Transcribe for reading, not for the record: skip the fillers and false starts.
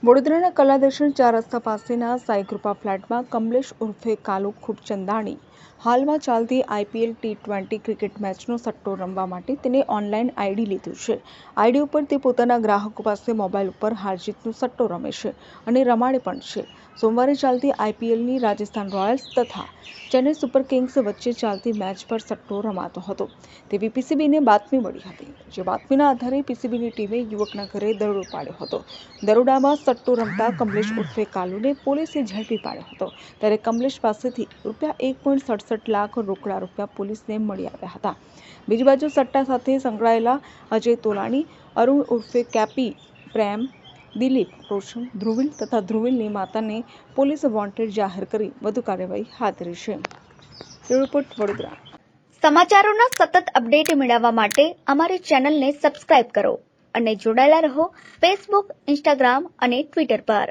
વડોદરાના કલાદર્શન 4 રસ્તા પાસેના સાઈ કૃપા ફ્લેટમાં કમલેશ ઉર્ફે કાલુ ખૂબચંદાણી હાલમાં ચાલતી IPL T20 ક્રિકેટ મેચનો સટ્ટો રમવા માટે તેને ઓનલાઈન આઈડી લીધું છે। આઈડી ઉપર તે પોતાના ગ્રાહકો પાસે મોબાઈલ ઉપર હાર-જીતનો સટ્ટો રમે છે અને રમાડે પણ છે। સોમવારે ચાલતી IPLની રાજસ્થાન રોયલ્સ તથા ચેન્નઈ સુપર કિંગ્સ વચ્ચે ચાલતી મેચ પર સટ્ટો રમાતો હતો તેવી PCBને બાતમી મળી હતી, જે બાતમીના આધારે PCBની ટીમે યુવકના ઘરે દરોડો પાડ્યો હતો। દરોડામાં સટ્ટો રમતા કમલેશ ઉર્ફે કાલુને પોલીસે ઝડપી પાડ્યો હતો, ત્યારે કમલેશ પાસેથી ₹1.67 લાખ રોકડા રૂપિયા પોલીસને મળી આવ્યા હતા। બીજી બાજુ સટ્ટા સાથે સંકળાયેલા અજય તોલાણી, અરુણ ઉર્ફે કેપી, પ્રેમ, દિલીપ, રોશન, ધ્રુવિલ તથા ધ્રુવિલની માતાને પોલીસે વોન્ટેડ જાહેર કરી વધુ કાર્યવાહી હાથ ધરી છે। રિપોર્ટ વડોદરા। સમાચારોના સતત અપડેટ મેળવવા માટે અમારી ચેનલને સબસ્ક્રાઇબ કરો અને જોડાયેલા રહો ફેસબુક, ઇન્સ્ટાગ્રામ અને ટ્વિટર પર।